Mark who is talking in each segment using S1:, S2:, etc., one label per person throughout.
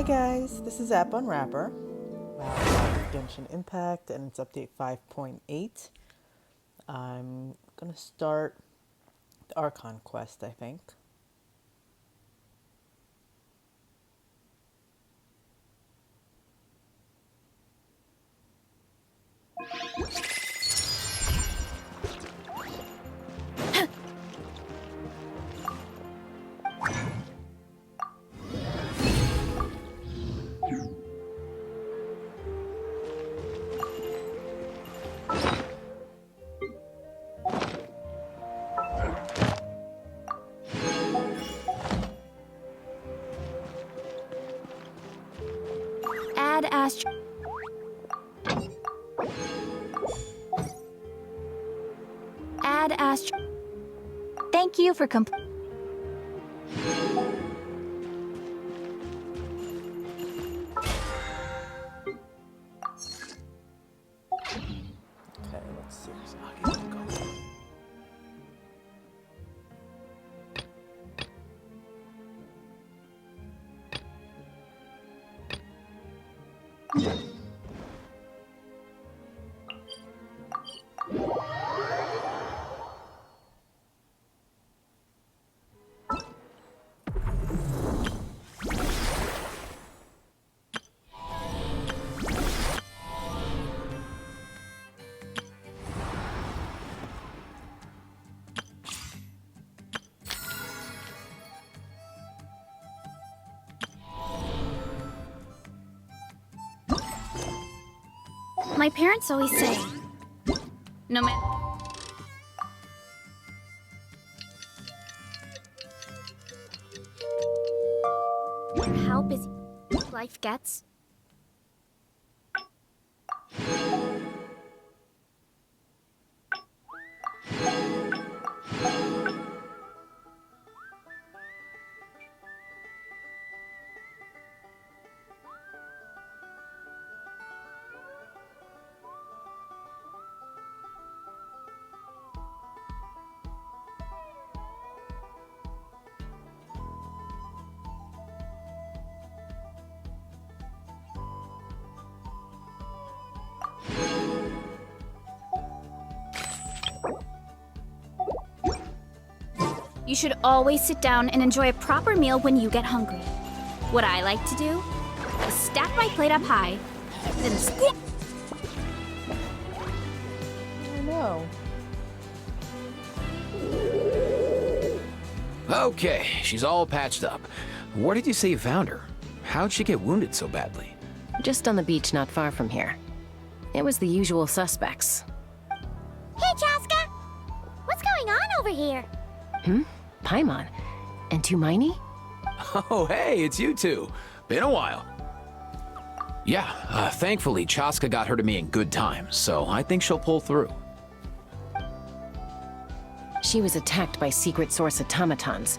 S1: Hi guys, this is App Unwrapper. Genshin Impact and it's update 5.8. I'm gonna start the Archon quest, I think.
S2: Add Astro. Thank you for
S1: Okay, let's see. Okay, go.
S2: My parents always say, no matter how busy life gets, you should always sit down and enjoy a proper meal when you get hungry. What I like to do is stack my plate up high, then squat.
S1: I know.
S3: Okay, she's all patched up. Where did you say you found her? How'd she get wounded so badly?
S4: Just on the beach not far from here. It was the usual suspects.
S2: Hey, Chaska! What's going on over here?
S4: Paimon. And Tumaini?
S3: Oh, hey, it's you two. Been a while. Yeah, thankfully Chaska got her to me in good time, so I think she'll pull through.
S4: She was attacked by secret source automatons.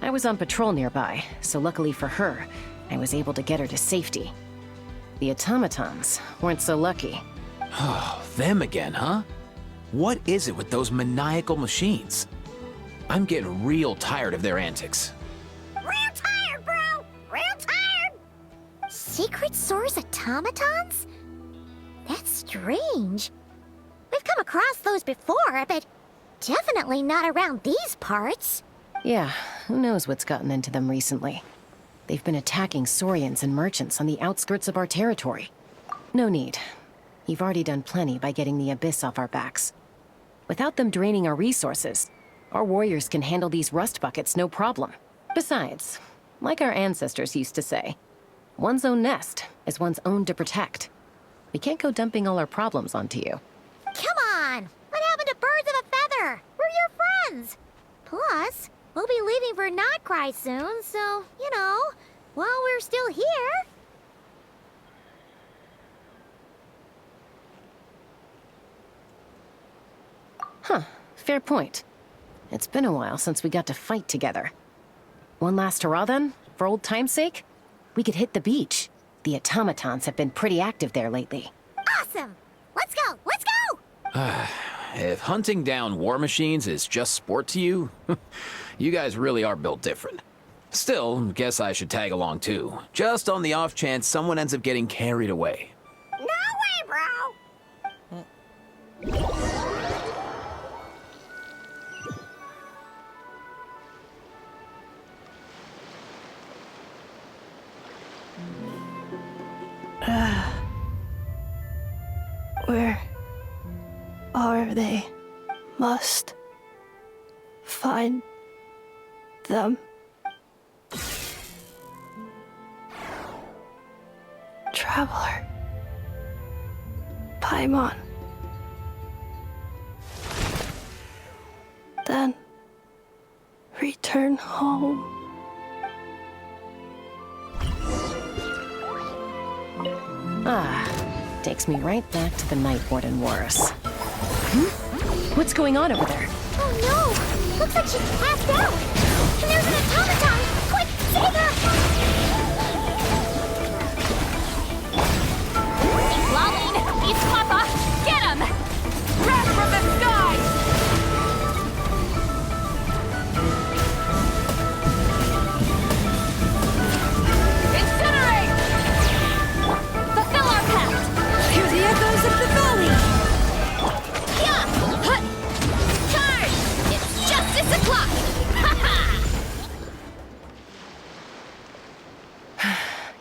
S4: I was on patrol nearby, so luckily for her, I was able to get her to safety. The automatons weren't so lucky.
S3: Oh, them again, huh? What is it with those maniacal machines? I'm getting real tired of their antics.
S2: Real tired, bro! Real tired! Secret source automatons? That's strange. We've come across those before, but definitely not around these parts.
S4: Yeah, who knows what's gotten into them recently. They've been attacking Saurians and merchants on the outskirts of our territory. No need. You've already done plenty by getting the Abyss off our backs. Without them draining our resources, our warriors can handle these rust buckets no problem. Besides, like our ancestors used to say, one's own nest is one's own to protect. We can't go dumping all our problems onto you.
S2: Come on! What happened to birds of a feather? We're your friends! Plus, we'll be leaving for Notcry soon, so, you know, while we're still here...
S4: Huh, fair point. It's been a while since we got to fight together. One last hurrah then, for old time's sake? We could hit the beach. The automatons have been pretty active there lately.
S2: Awesome! Let's go! Let's go!
S3: If hunting down war machines is just sport to you, you guys really are built different. Still, guess I should tag along too. Just on the off chance someone ends up getting carried away.
S2: No way, bro!
S5: Where are they? Must find them. Traveler. Paimon. Then return home.
S4: Takes me right back to the Night Warden Wars. What's going on over there?
S2: Oh no! Looks like she's passed out! And there's an automaton! Quick, save her!
S6: Lolene! East Papa! Get him! Grab her from the sky! Incinerate! Fulfill our pact!
S5: Hear the echoes of the valley!
S6: Yeah! Hut! Charge! It's justice o'clock! Ha ha!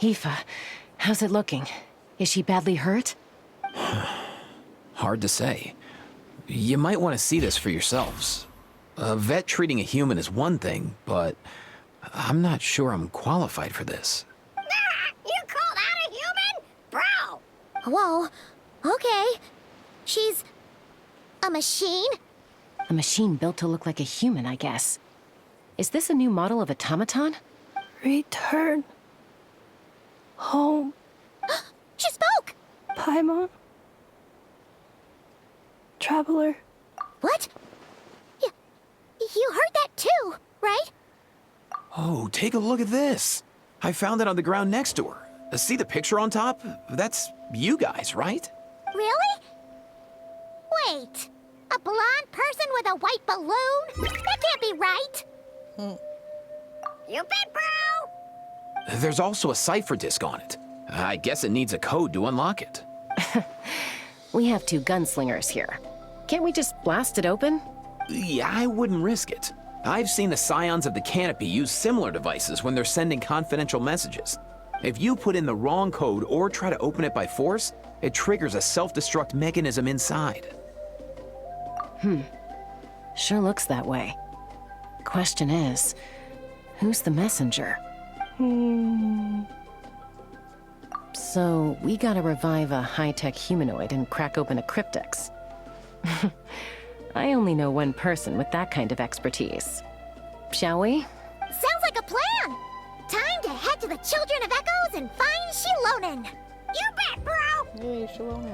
S4: Aoife, how's it looking? Is she badly hurt?
S3: Hard to say. You might want to see this for yourselves. A vet treating a human is one thing, but I'm not sure I'm qualified for this.
S2: You call that a human? Bro! Whoa, okay. She's a machine?
S4: A machine built to look like a human, I guess. Is this a new model of automaton?
S5: Return home.
S2: She spoke!
S5: Paimon. Traveler.
S2: What? You heard that too, right?
S3: Oh, take a look at this. I found it on the ground next to her. See the picture on top? That's you guys, right?
S2: Really? Wait, a blonde person with a white balloon? That can't be right. You bet, bro!
S3: There's also a cipher disk on it. I guess it needs a code to unlock it.
S4: We have two gunslingers here. Can't we just blast it open?
S3: Yeah, I wouldn't risk it. I've seen the Scions of the Canopy use similar devices when they're sending confidential messages. If you put in the wrong code or try to open it by force, it triggers a self-destruct mechanism inside.
S4: Sure looks that way. Question is, who's the messenger? So, we gotta revive a high-tech humanoid and crack open a cryptex. I only know one person with that kind of expertise. Shall we?
S2: Sounds like a plan! Time to head to the Children of Echoes and find Shilonen! You bet, bro!
S1: Yay, Shalom.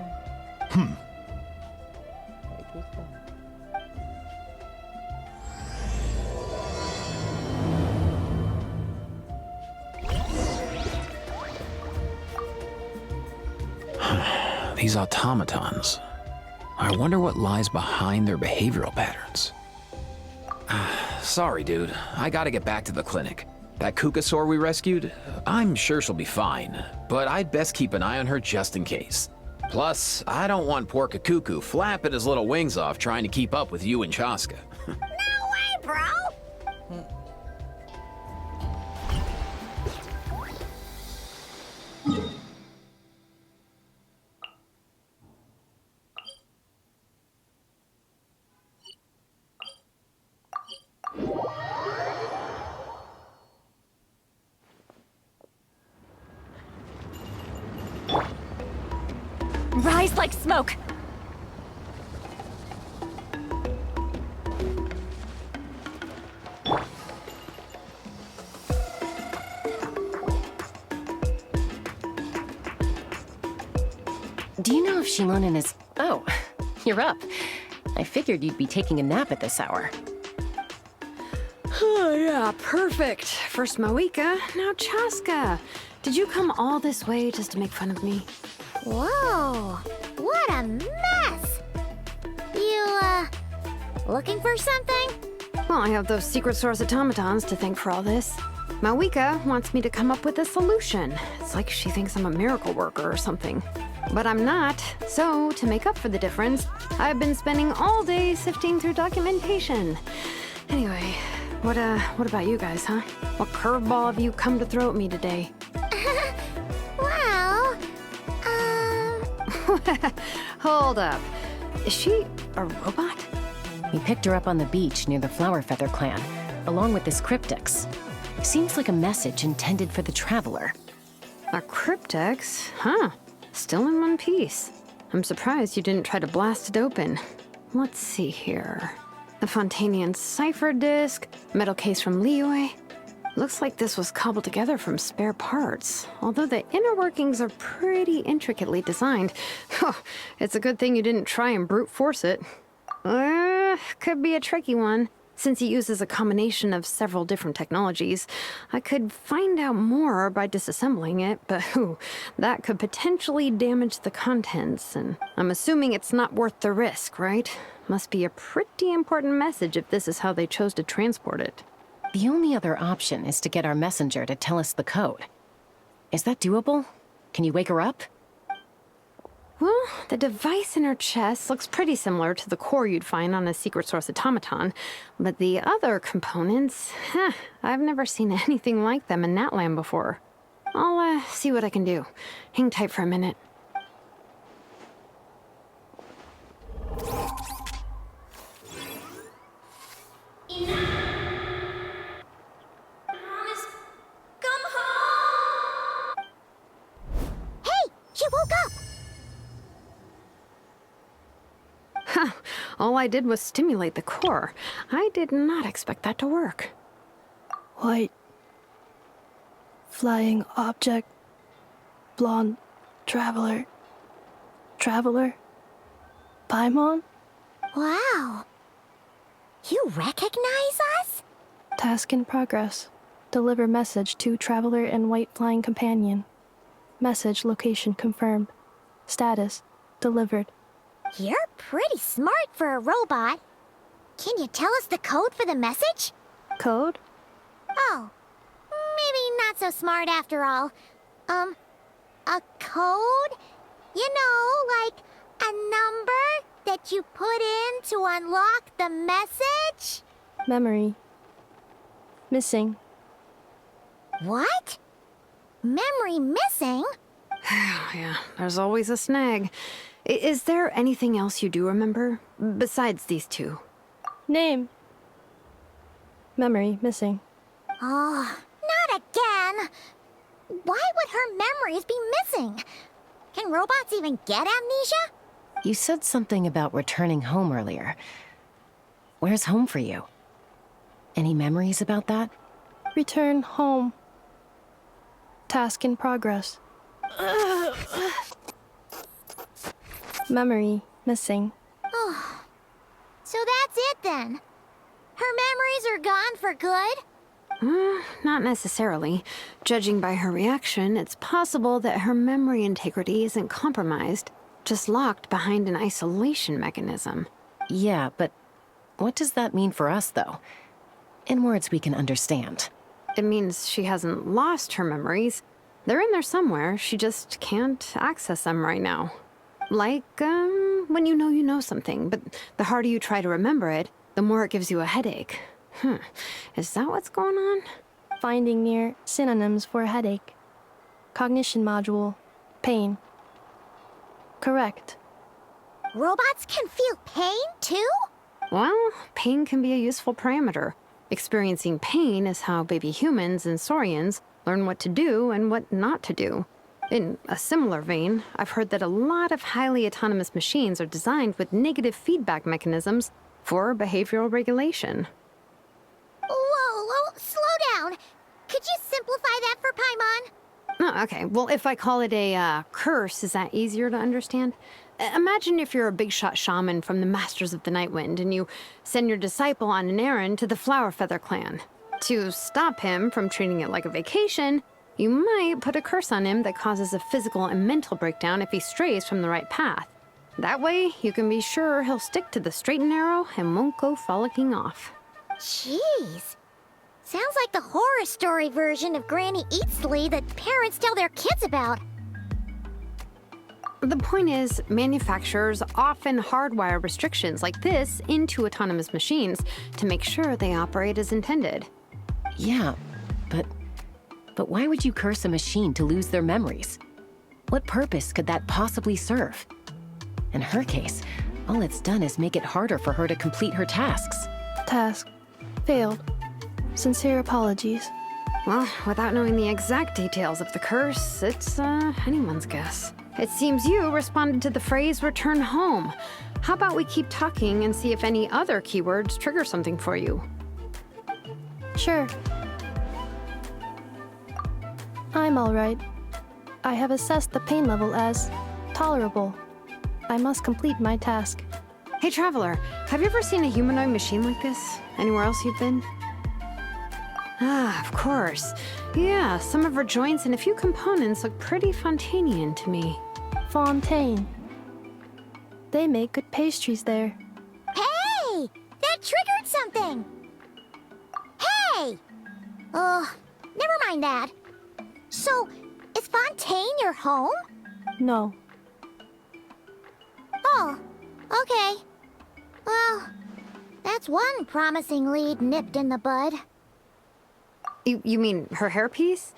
S3: These automatons. I wonder what lies behind their behavioral patterns. Sorry, dude. I gotta get back to the clinic. That Kukasaur we rescued, I'm sure she'll be fine, but I'd best keep an eye on her just in case. Plus, I don't want poor Kakuku flapping his little wings off trying to keep up with you and Chaska.
S2: No way, bro!
S6: Rise like smoke!
S4: Do you know if Shilonen is... Oh, you're up. I figured you'd be taking a nap at this hour.
S7: Oh, yeah, perfect. First Moeka, now Chaska. Did you come all this way just to make fun of me?
S2: Whoa, what a mess! You, looking for something?
S7: Well, I have those secret source automatons to thank for all this. Mawika wants me to come up with a solution. It's like she thinks I'm a miracle worker or something. But I'm not. So, to make up for the difference, I've been spending all day sifting through documentation. Anyway, what about you guys, huh? What curveball have you come to throw at me today?
S2: Well,
S7: Hold up. Is she a robot?
S4: We picked her up on the beach near the Flower Feather clan, along with this cryptix. Seems like a message intended for the Traveler.
S7: A cryptex? Huh. Still in one piece. I'm surprised you didn't try to blast it open. Let's see here. The Fontanian cipher disk, metal case from Liyue. Looks like this was cobbled together from spare parts, although the inner workings are pretty intricately designed. It's a good thing you didn't try and brute force it. Could be a tricky one. Since it uses a combination of several different technologies, I could find out more by disassembling it, but that could potentially damage the contents, and I'm assuming it's not worth the risk, right? Must be a pretty important message if this is how they chose to transport it.
S4: The only other option is to get our messenger to tell us the code. Is that doable? Can you wake her up?
S7: Well, the device in her chest looks pretty similar to the core you'd find on a secret source automaton, but the other components, I've never seen anything like them in Natlan before. I'll see what I can do. Hang tight for a minute.
S2: hey, she woke up!
S7: All I did was stimulate the core. I did not expect that to work.
S5: White. Flying object. Blonde. Traveler. Traveler? Paimon?
S2: Wow. You recognize us?
S5: Task in progress. Deliver message to Traveler and White Flying Companion. Message location confirmed. Status delivered.
S2: You're pretty smart for a robot. Can you tell us the code for the message?
S5: Code?
S2: Oh, maybe not so smart after all. A code? You know, like a number that you put in to unlock the message?
S5: Memory. Missing.
S2: What? Memory missing?
S7: Yeah, there's always a snag. Is there anything else you do remember? Besides these two?
S5: Name. Memory missing.
S2: Oh, not again. Why would her memories be missing? Can robots even get amnesia?
S4: You said something about returning home earlier. Where's home for you? Any memories about that?
S5: Return home. Task in progress. Memory missing.
S2: Oh, so that's it then. Her memories are gone for good?
S7: Not necessarily. Judging by her reaction, it's possible that her memory integrity isn't compromised, just locked behind an isolation mechanism.
S4: Yeah, but what does that mean for us, though? In words we can understand.
S7: It means she hasn't lost her memories. They're in there somewhere, she just can't access them right now. Like, when you know something, but the harder you try to remember it, the more it gives you a headache. Is that what's going on?
S5: Finding near synonyms for headache. Cognition module. Pain. Correct.
S2: Robots can feel pain too?
S7: Well, pain can be a useful parameter. Experiencing pain is how baby humans and saurians learn what to do and what not to do. In a similar vein, I've heard that a lot of highly autonomous machines are designed with negative feedback mechanisms for behavioral regulation.
S2: Whoa, slow down. Could you simplify that for Paimon?
S7: Oh, okay. Well, if I call it a curse, is that easier to understand? Imagine if you're a big shot shaman from the Masters of the Nightwind and you send your disciple on an errand to the Flower Feather clan. To stop him from treating it like a vacation, you might put a curse on him that causes a physical and mental breakdown if he strays from the right path. That way, you can be sure he'll stick to the straight and narrow and won't go frolicking off.
S2: Jeez. Sounds like the horror story version of Granny Eatsley that parents tell their kids about.
S7: The point is, manufacturers often hardwire restrictions like this into autonomous machines to make sure they operate as intended.
S4: Yeah, but why would you curse a machine to lose their memories? What purpose could that possibly serve? In her case, all it's done is make it harder for her to complete her tasks.
S5: Task. Failed. Sincere apologies.
S7: Well, without knowing the exact details of the curse, it's anyone's guess. It seems you responded to the phrase return home. How about we keep talking and see if any other keywords trigger something for you?
S5: Sure. I'm alright. I have assessed the pain level as tolerable. I must complete my task.
S7: Hey, Traveler, have you ever seen a humanoid machine like this? Anywhere else you've been? Ah, of course. Yeah, some of her joints and a few components look pretty Fontanian to me.
S5: Fontaine. They make good pastries there.
S2: Hey! That triggered something! Hey! Oh, never mind that. So, is Fontaine your home?
S5: No.
S2: Oh, okay. Well, that's one promising lead nipped in the bud.
S7: You mean her hairpiece?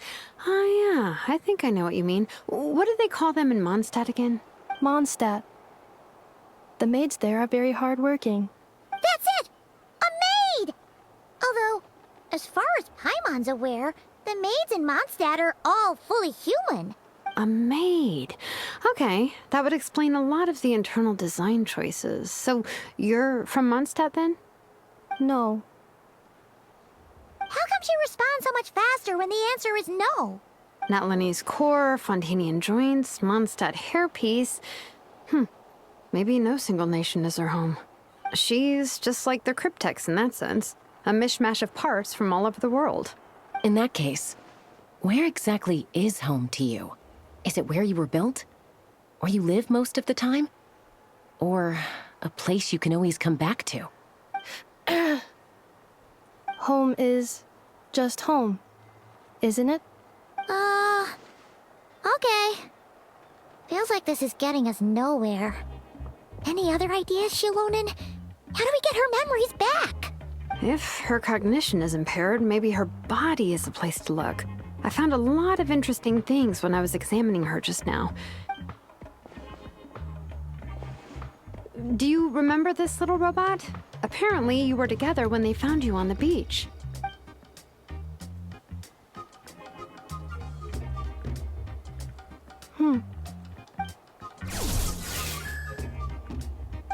S7: Oh, yeah, I think I know what you mean. What do they call them in Mondstadt again?
S5: Mondstadt. The maids there are very hardworking.
S2: That's it! A maid! Although, as far as Paimon's aware, the maids in Mondstadt are all fully human.
S7: A maid. Okay, that would explain a lot of the internal design choices. So, you're from Mondstadt then?
S5: No.
S2: How come she responds so much faster when the answer is no?
S7: Natlanese core, Fontanian joints, Mondstadt hairpiece. Maybe no single nation is her home. She's just like the Cryptex in that sense. A mishmash of parts from all over the world.
S4: In that case, where exactly is home to you? Is it where you were built? Where you live most of the time? Or a place you can always come back to?
S5: Home is just home, isn't it?
S2: Okay. Feels like this is getting us nowhere. Any other ideas, Shilonen? How do we get her memories back?
S7: If her cognition is impaired, maybe her body is the place to look. I found a lot of interesting things when I was examining her just now. Do you remember this little robot? Apparently, you were together when they found you on the beach.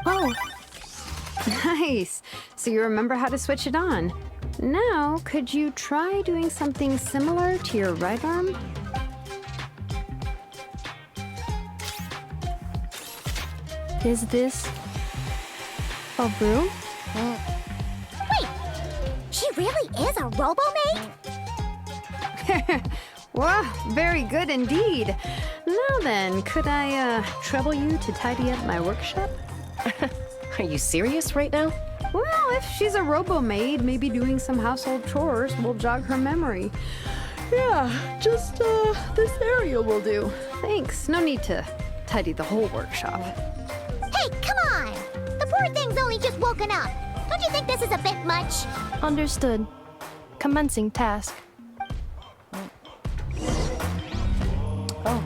S5: Oh,
S7: Nice! So you remember how to switch it on. Now, could you try doing something similar to your right arm?
S5: is this a broom?
S2: Wait! She really is a robo-maid?
S7: Wow, very good indeed. Now then, could I trouble you to tidy up my workshop?
S4: Are you serious right now?
S7: Well, if she's a robo-maid, maybe doing some household chores will jog her memory. Yeah, just this area will do. Thanks, no need to tidy the whole workshop.
S2: Hey, come on! The poor thing's only just woken up. Don't you think this is a bit much?
S5: Understood. Commencing task.
S1: Oh,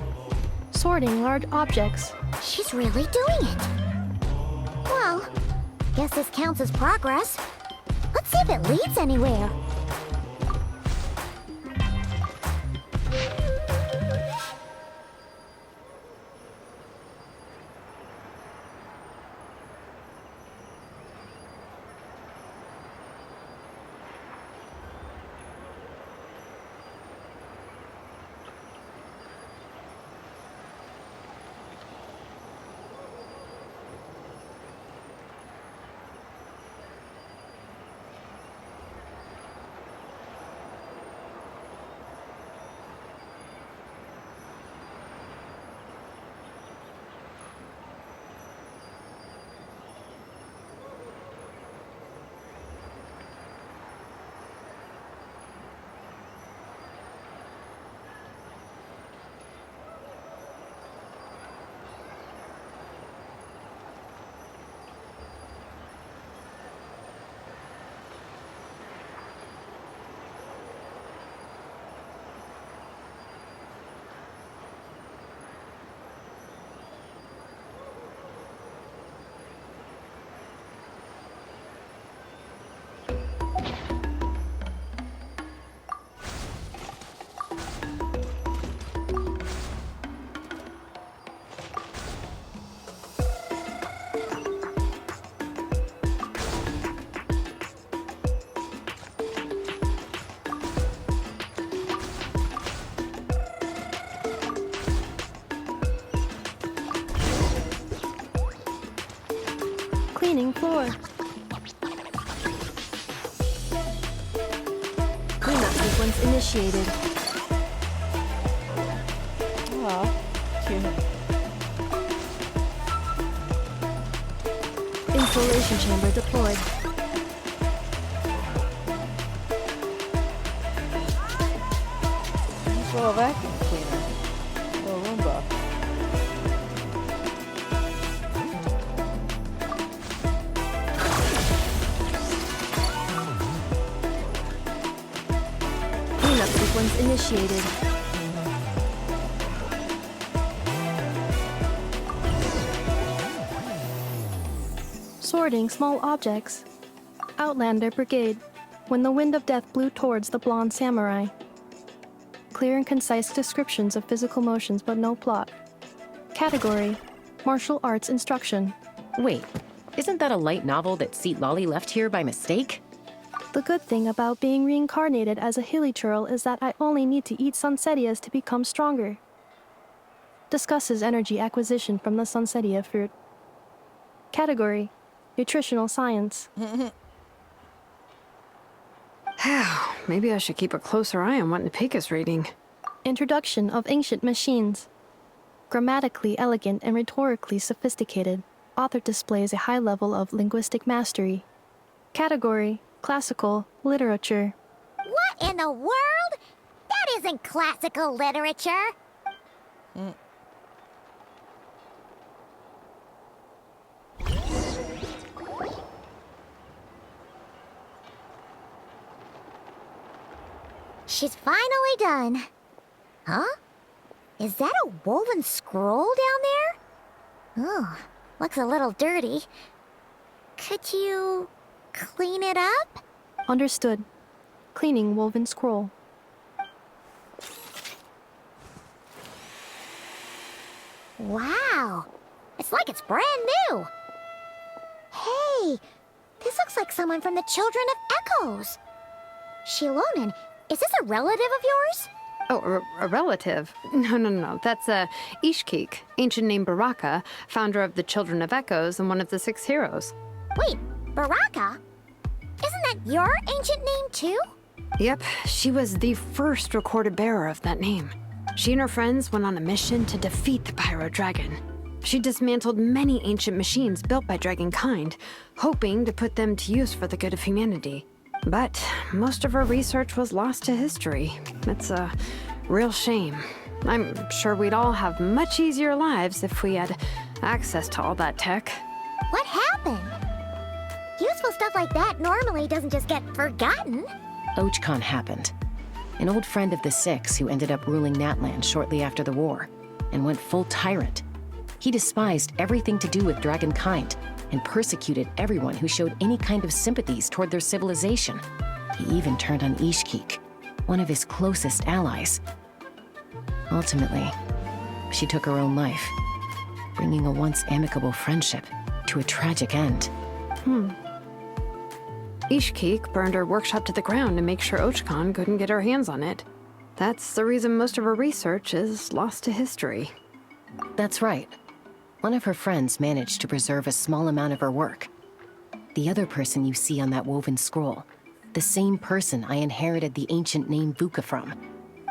S5: Sorting large objects.
S2: She's really doing it. Well, guess this counts as progress. Let's see if it leads anywhere.
S5: Cleaning floor. Cleanup sequence initiated.
S1: Aw, cute.
S5: Insulation chamber deployed.
S1: Well, a vacuum cleaner. Little Roomba.
S5: Cleanup sequence initiated. Sorting small objects. Outlander Brigade. When the wind of death blew towards the blonde samurai. Clear and concise descriptions of physical motions but no plot. Category: Martial Arts Instruction.
S4: Wait, isn't that a light novel that Seat Lolly left here by mistake?
S5: The good thing about being reincarnated as a hilly churl is that I only need to eat sunsettias to become stronger. Discusses energy acquisition from the sunsettia fruit. Category: Nutritional Science.
S7: Maybe I should keep a closer eye on what Nepika's reading.
S5: Introduction of Ancient Machines. Grammatically elegant and rhetorically sophisticated, author displays a high level of linguistic mastery. Category: Classical Literature.
S2: What in the world? That isn't classical literature. She's finally done. Huh? Is that a woven scroll down there? Oh, looks a little dirty. Could you clean it up?
S5: Understood. Cleaning woven scroll.
S2: Wow, it's like it's brand new. Hey, this looks like someone from the Children of Echoes. Shilonen, is this a relative of yours?
S7: Oh, a relative? No. That's Ishkik, ancient name Baraka, founder of the Children of Echoes and one of the 6 heroes.
S2: Wait, Baraka? Isn't that your ancient name too?
S7: Yep, she was the first recorded bearer of that name. She and her friends went on a mission to defeat the Pyro Dragon. She dismantled many ancient machines built by Dragonkind, hoping to put them to use for the good of humanity. But most of her research was lost to history. It's a real shame. I'm sure we'd all have much easier lives if we had access to all that tech.
S2: What happened? Useful stuff like that normally doesn't just get forgotten.
S4: Ochcon happened. An old friend of the 6 who ended up ruling Natland shortly after the war, and went full tyrant. He despised everything to do with Dragonkind, and persecuted everyone who showed any kind of sympathies toward their civilization. He even turned on Ishkik, one of his closest allies. Ultimately, she took her own life, bringing a once amicable friendship to a tragic end.
S7: Ishkik burned her workshop to the ground to make sure Ochcon couldn't get her hands on it. That's the reason most of her research is lost to history.
S4: That's right. One of her friends managed to preserve a small amount of her work. The other person you see on that woven scroll, the same person I inherited the ancient name Vuka from.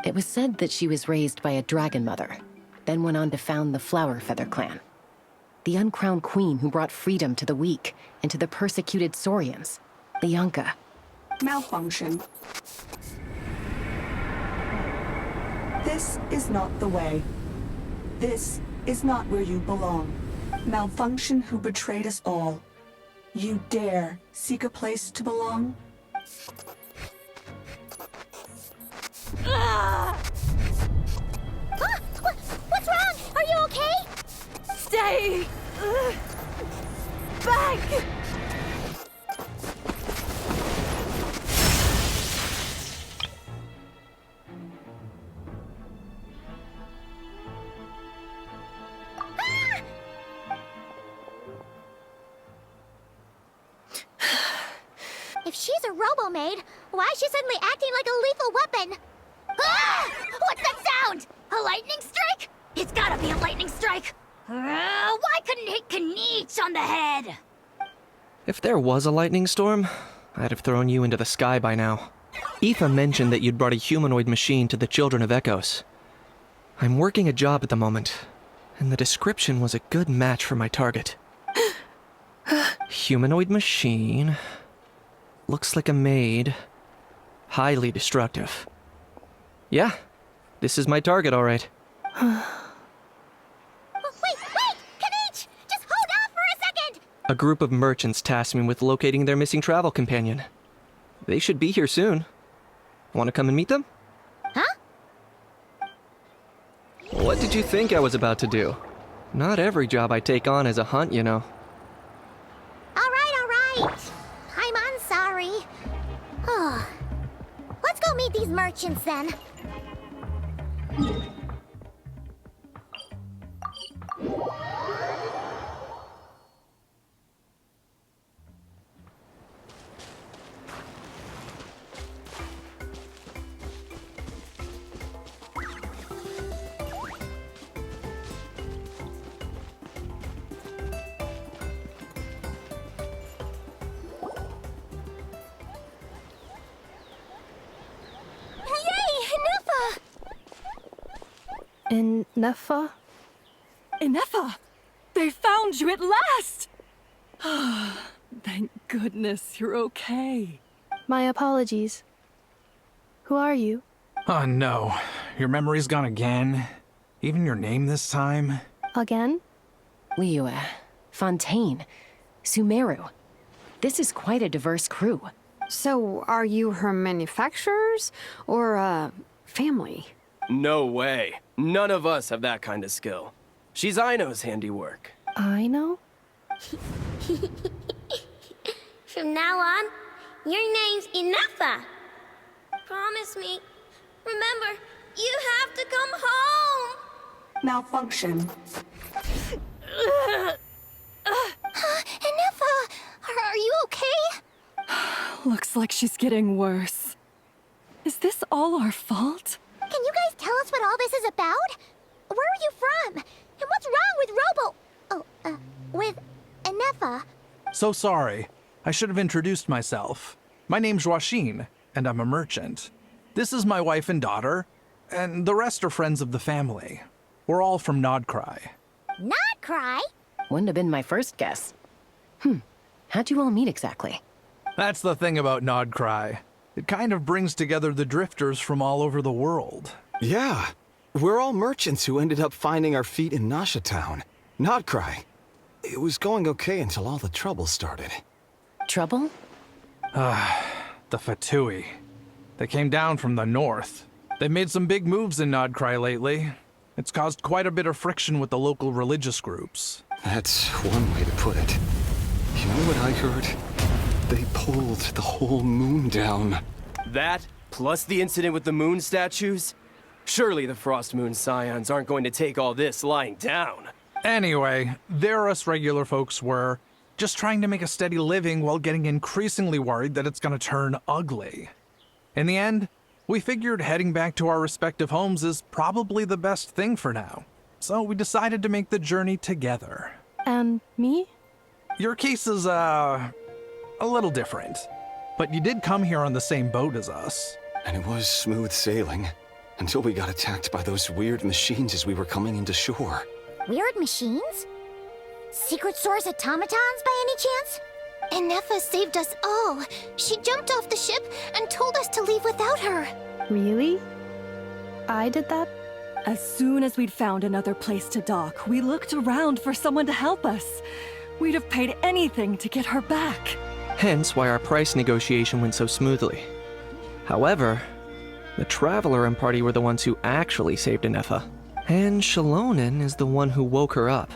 S4: It was said that she was raised by a dragon mother, then went on to found the Flower Feather clan. The uncrowned queen who brought freedom to the weak and to the persecuted Saurians, the Yunka.
S8: Malfunction. This is not the way. This is not where you belong. Malfunction who betrayed us all. You dare seek a place to belong?
S2: What's wrong? Are you okay?
S6: Stay back!
S2: If she's a robo-maid, why is she suddenly acting like a lethal weapon?
S6: Ah! What's that sound? A lightning strike? It's gotta be a lightning strike! Why couldn't it hit Kniech on the head?
S9: If there was a lightning storm, I'd have thrown you into the sky by now. Aoife mentioned that you'd brought a humanoid machine to the Children of Echoes. I'm working a job at the moment, and the description was a good match for my target. Humanoid machine. Looks like a maid. Highly destructive. Yeah, this is my target, all right.
S2: Wait! Kanich! Just hold on for a second!
S9: A group of merchants tasked me with locating their missing travel companion. They should be here soon. Want to come and meet them?
S2: Huh?
S9: What did you think I was about to do? Not every job I take on is a hunt, you know.
S2: All right. I'm sorry. Oh. Let's go meet these merchants then.
S5: Ineffa?
S6: Ineffa! They found you at last! Thank goodness you're okay.
S5: My apologies. Who are you?
S10: Oh no, your memory's gone again? Even your name this time?
S5: Again?
S4: Liyue, Fontaine, Sumeru. This is quite a diverse crew.
S7: So, are you her manufacturers or, family?
S11: No way. None of us have that kind of skill. She's Aino's handiwork.
S5: I know?
S2: From now on, your name's Ineffa. Promise me. Remember, you have to come home.
S8: Malfunction.
S2: Ineffa, are you okay?
S6: Looks like she's getting worse. Is this all our fault?
S2: Can you guys tell us what all this is about? Where are you from? And what's wrong with with Ineffa?
S10: So sorry. I should have introduced myself. My name's Joachine, and I'm a merchant. This is my wife and daughter, and the rest are friends of the family. We're all from Nodcry.
S2: Not cry?
S4: Wouldn't have been my first guess. How'd you all meet exactly?
S10: That's the thing about Nodcry. It kind of brings together the drifters from all over the world.
S12: Yeah, we're all merchants who ended up finding our feet in Nasha Town. Nodcry. It was going okay until all the trouble started.
S4: Trouble?
S10: The Fatui. They came down from the north. They've made some big moves in Nodcry lately. It's caused quite a bit of friction with the local religious groups.
S12: That's one way to put it. You know what I heard? They pulled the whole moon down.
S11: That, plus the incident with the moon statues? Surely the Frost Moon Scions aren't going to take all this lying down.
S10: Anyway, there us regular folks were just trying to make a steady living while getting increasingly worried that it's gonna turn ugly. In the end, we figured heading back to our respective homes is probably the best thing for now. So we decided to make the journey together.
S5: And me?
S10: Your case is, a little different. But you did come here on the same boat as us.
S12: And it was smooth sailing, until we got attacked by those weird machines as we were coming into shore.
S2: Weird machines? Secret Source automatons by any chance? Ineffa saved us all. She jumped off the ship and told us to leave without her.
S5: Really? I did that?
S6: As soon as we'd found another place to dock, we looked around for someone to help us. We'd have paid anything to get her back.
S9: Hence why our price negotiation went so smoothly. However, the Traveler and party were the ones who actually saved Ineffa. And Shalonen is the one who woke her up.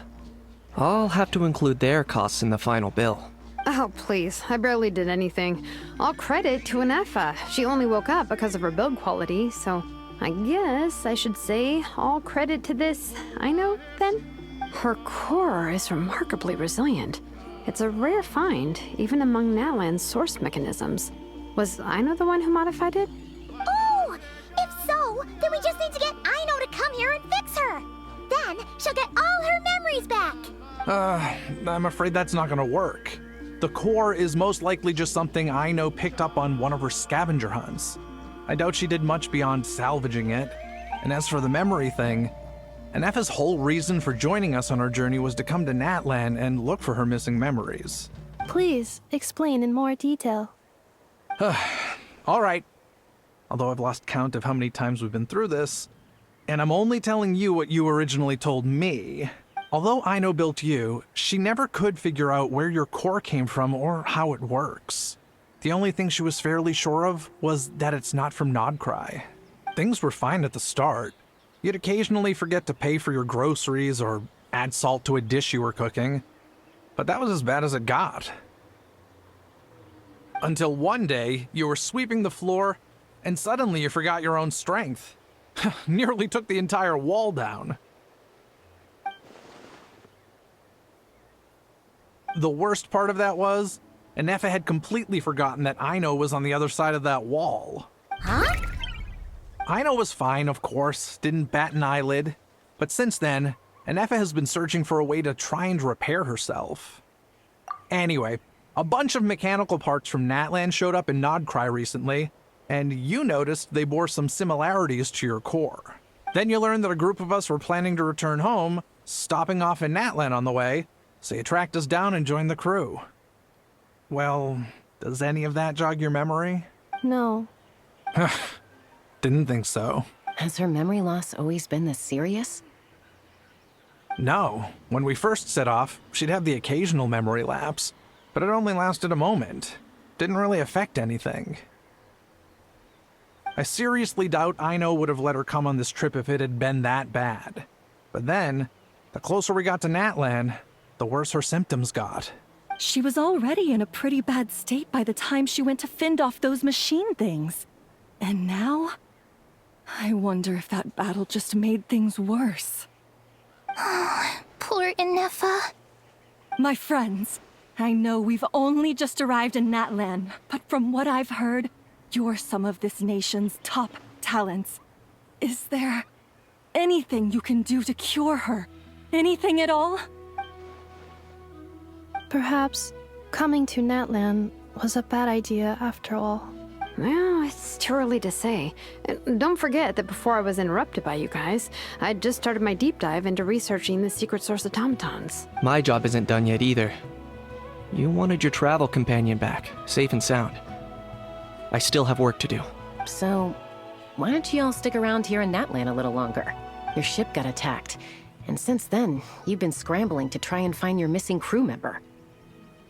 S9: I'll have to include their costs in the final bill.
S7: Oh, please. I barely did anything. All credit to Ineffa. She only woke up because of her build quality, so I guess I should say all credit to this Aino, then? Her core is remarkably resilient. It's a rare find, even among Nalan's source mechanisms. Was Aino the one who modified it?
S2: Oh! If so, then we just need to get Aino to come here and fix her. Then she'll get all her memories back.
S10: I'm afraid that's not gonna work. the core is most likely just something Ino picked up on one of her scavenger hunts. I doubt she did much beyond salvaging it. And as for the memory thing, Anefa's whole reason for joining us on our journey was to come to Natlan and look for her missing memories.
S5: Please explain in more detail.
S10: All right. Although I've lost count of how many times we've been through this, and I'm only telling you what you originally told me. Although Ino built you, she never could figure out where your core came from or how it works. The only thing she was fairly sure of was that it's not from Nodcry. Things were fine at the start. You'd occasionally forget to pay for your groceries or add salt to a dish you were cooking, but that was as bad as it got. Until one day, you were sweeping the floor, and suddenly you forgot your own strength. Nearly took the entire wall down. The worst part of that was, Anefa had completely forgotten that Ino was on the other side of that wall.
S2: Huh?
S10: Ino was fine, of course, didn't bat an eyelid. But since then, Anefa has been searching for a way to try and repair herself. Anyway, a bunch of mechanical parts from Natlan showed up in Nodcry recently, and you noticed they bore some similarities to your core. Then you learned that a group of us were planning to return home, stopping off in Natlan on the way, so you tracked us down and joined the crew. Well, does any of that jog your memory?
S5: No.
S10: Didn't think so.
S4: Has her memory loss always been this serious?
S10: No. When we first set off, she'd have the occasional memory lapse, but it only lasted a moment. Didn't really affect anything. I seriously doubt Ino would have let her come on this trip if it had been that bad. But then, the closer we got to Natlan, the worse her symptoms got.
S6: She was already in a pretty bad state by the time she went to fend off those machine things. And now? I wonder if that battle just made things worse.
S2: Poor Anefa.
S6: My friends, I know we've only just arrived in Natlan, but from what I've heard, you're some of this nation's top talents. Is there anything you can do to cure her? Anything at all?
S5: Perhaps coming to Natlan was a bad idea after all.
S7: Well, it's too early to say. And don't forget that before I was interrupted by you guys, I'd just started my deep dive into researching the secret source automatons.
S9: My job isn't done yet either. You wanted your travel companion back, safe and sound. I still have work to do.
S4: So, why don't you all stick around here in Natlan a little longer? Your ship got attacked, and since then, you've been scrambling to try and find your missing crew member.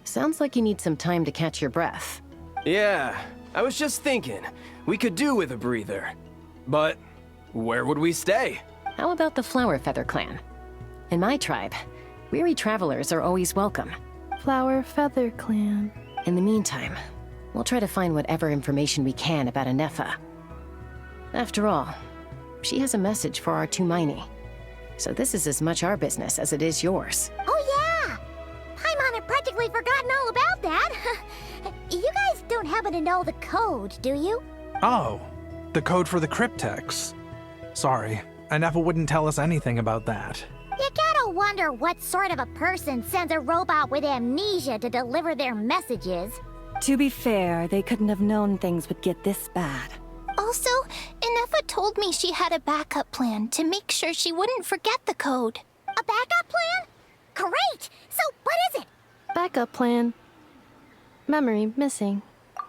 S4: Sounds like you need some time to catch your breath.
S11: Yeah, I was just thinking, we could do with a breather. But where would we stay?
S4: How about the Flower Feather clan? In my tribe, weary travelers are always welcome.
S5: Flower Feather Clan.
S4: In the meantime, we'll try to find whatever information we can about Anefa. After all, she has a message for our Tumaini. So this is as much our business as it is yours.
S2: Oh yeah! Paimon had practically forgotten all about that. You guys don't happen to know the code, do you?
S10: Oh, the code for the cryptex. Sorry, Anefa wouldn't tell us anything about that.
S2: You gotta wonder what sort of a person sends a robot with amnesia to deliver their messages.
S6: To be fair, they couldn't have known things would get this bad.
S13: Also, Anefa told me she had a backup plan to make sure she wouldn't forget the code.
S2: A backup plan? Great! So what is it?
S5: Backup plan. Memory missing.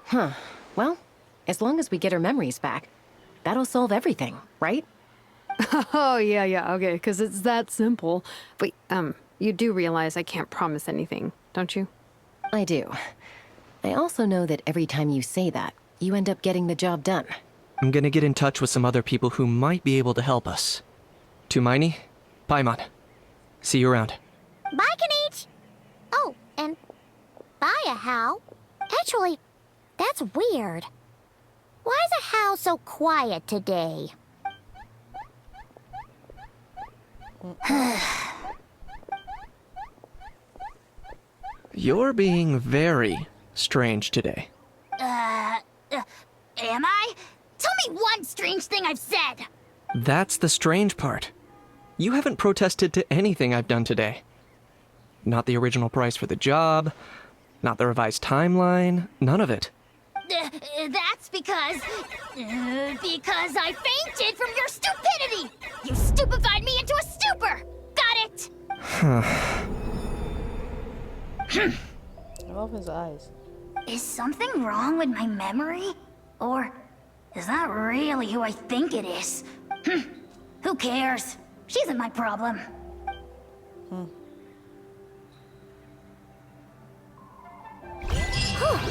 S4: Huh. Well, as long as we get her memories back, that'll solve everything, right?
S7: Oh, yeah, okay, because it's that simple. Wait, you do realize I can't promise anything, don't you?
S4: I do. I also know that every time you say that, you end up getting the job done.
S9: I'm gonna get in touch with some other people who might be able to help us. Tumaini, Paimon. See you around.
S2: Bye, Kanich! Oh, and bye, Ahau. Actually, that's weird. Why is Ahau so quiet today?
S9: You're being very strange today.
S13: Am I? Tell me one strange thing I've said!
S9: That's the strange part. You haven't protested to anything I've done today. Not the original price for the job, Not the revised timeline, none of it.
S2: That's because I fainted from your stupidity! You stupefied me into a stupor! Got it?
S1: I love his eyes.
S2: Is something wrong with my memory? Or is that really who I think it is? Who cares? She isn't my problem.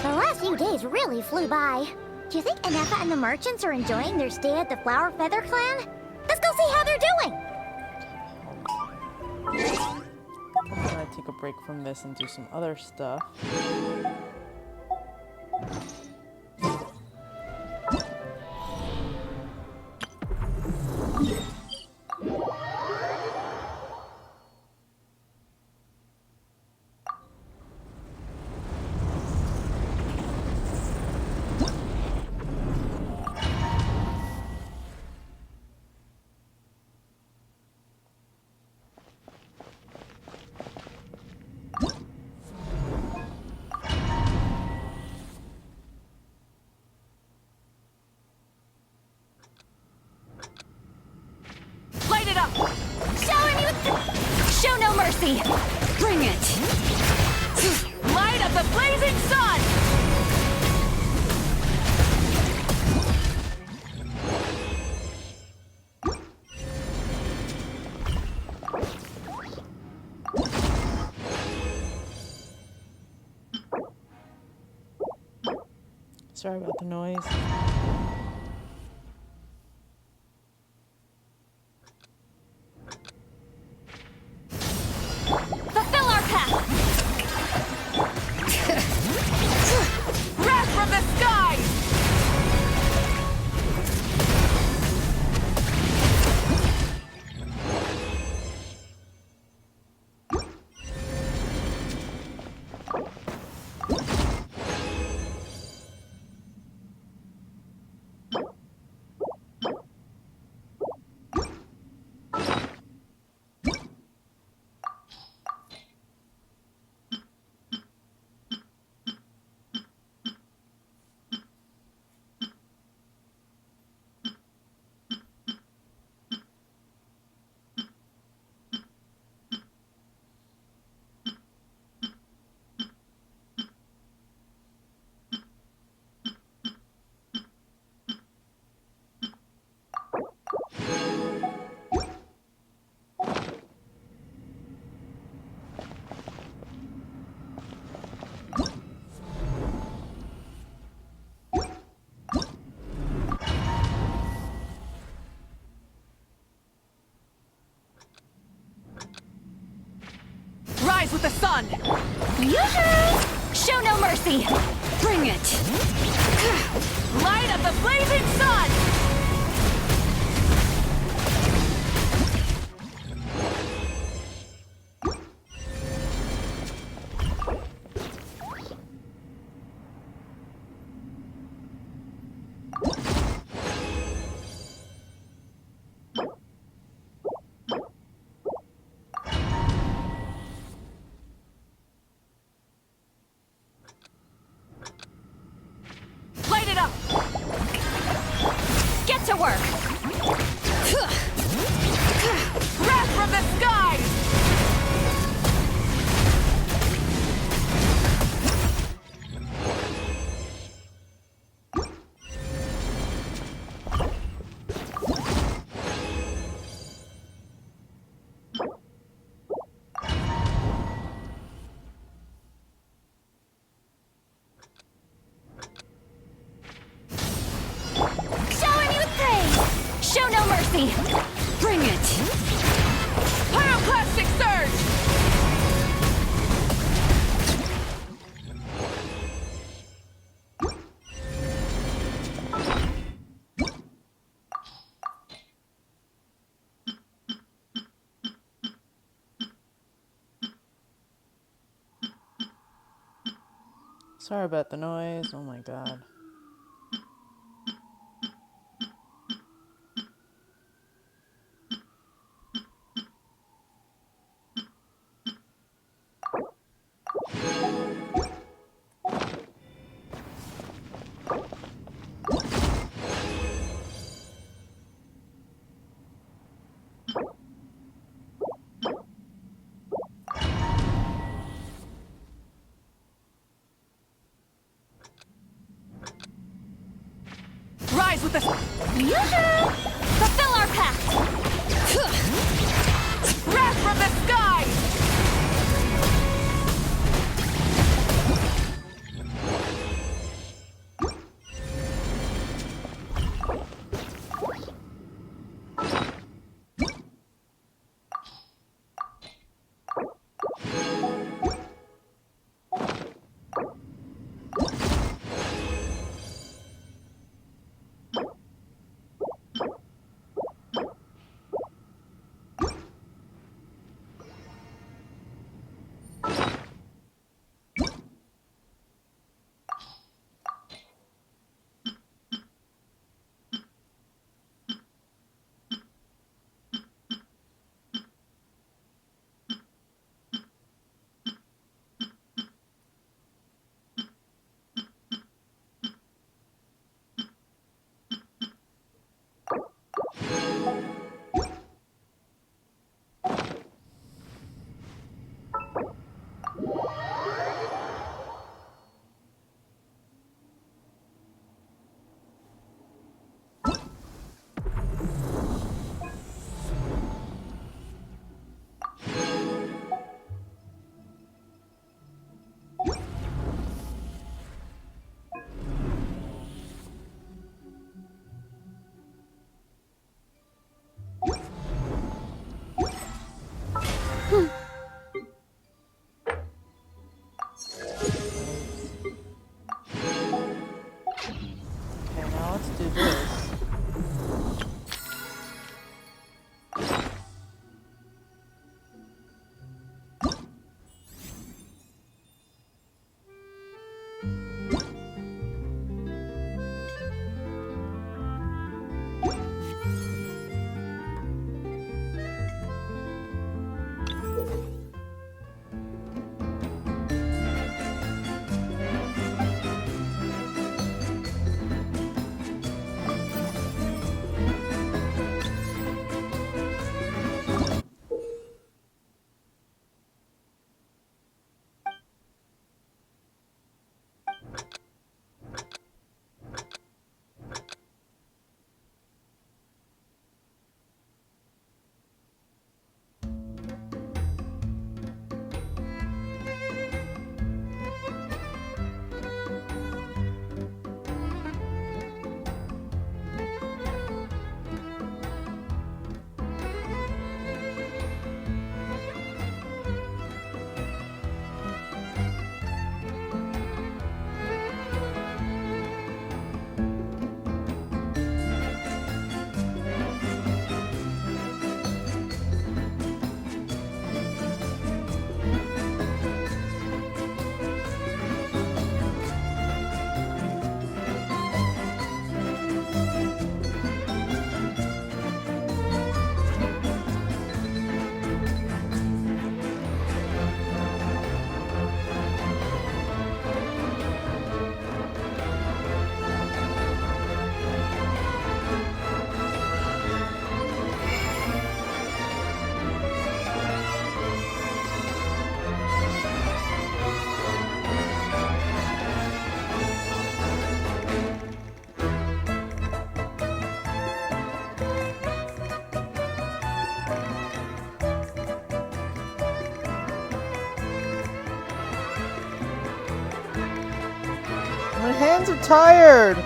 S2: The last few days really flew by. Do you think Inefa and the merchants are enjoying their stay at the Flower Feather Clan? Let's go see how they're doing!
S1: I'm gonna take a break from this and do some other stuff.
S6: Light it up! Show no mercy! Bring it! Light up the blazing sun!
S1: Sorry about the noise.
S6: Fulfill our path! Wrath from the skies! Rise with the sun!
S2: Yoo-hoo!
S6: Show no mercy! Bring it! Light up the blazing sun! Light it up! Get to work! Wrath from the skies! Show no mercy! Bring it! Pyroclastic surge!
S1: Sorry about the noise. Oh my god.
S6: the... Fulfill our pact! Wrath from the sky!
S1: Okay, now let's do this. My hands are tired!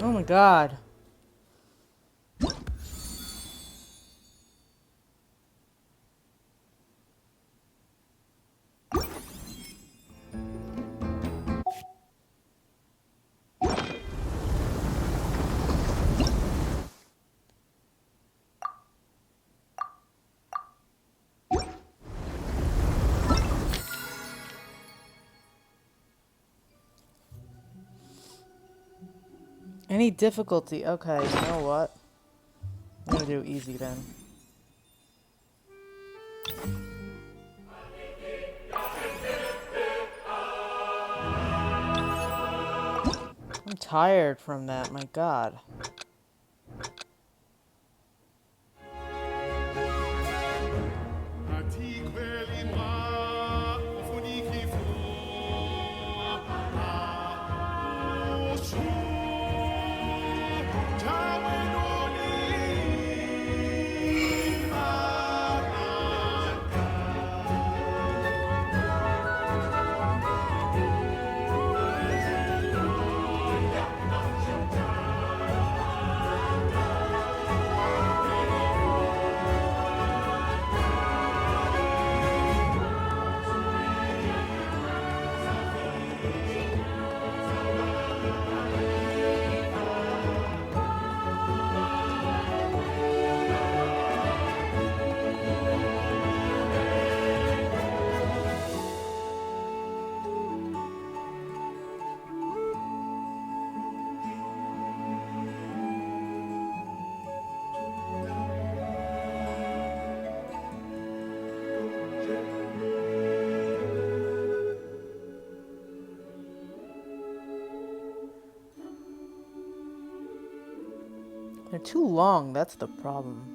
S1: Oh my god. Any difficulty? Okay, you know what? I'm gonna do easy then. I'm tired from that, my god. They're too long, that's the problem.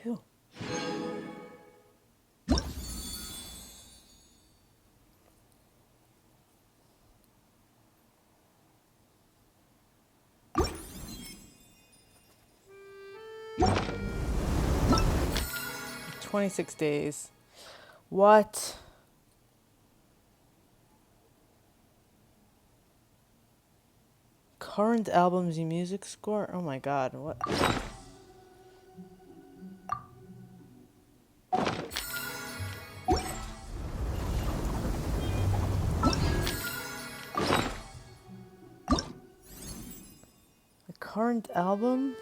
S1: Phew. $26. What? Current albums and music score? Oh my god, what? The current album?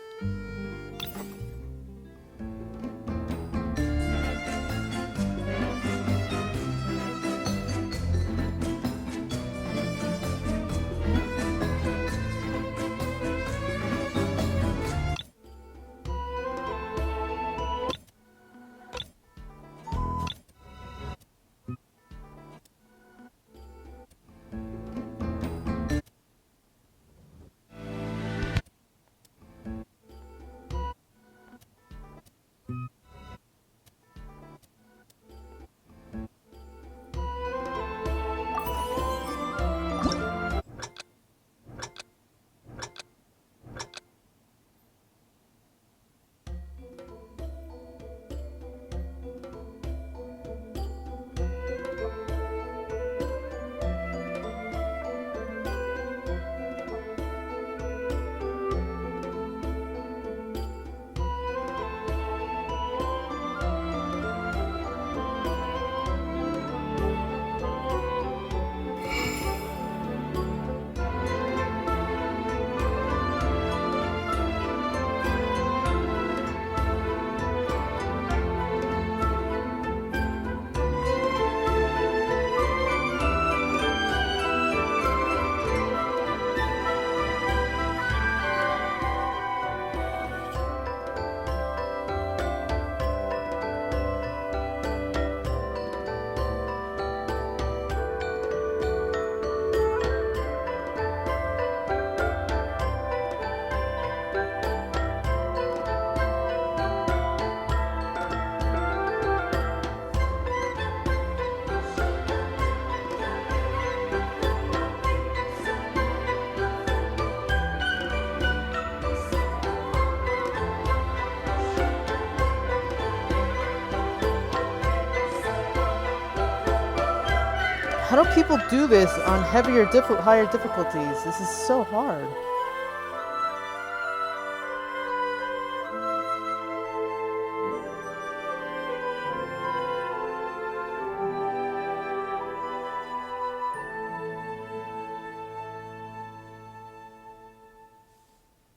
S1: How do people do this on higher difficulties? This is so hard.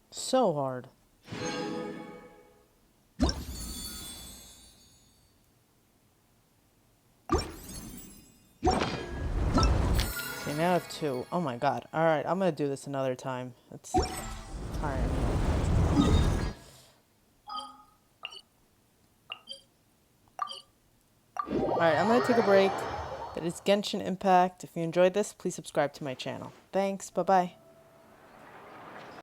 S1: So hard. Okay, now I have 2. Oh my god. Alright, I'm gonna do this another time. It's tiring. Alright, I'm gonna take a break. That is Genshin Impact. If you enjoyed this, please subscribe to my channel. Thanks, bye-bye.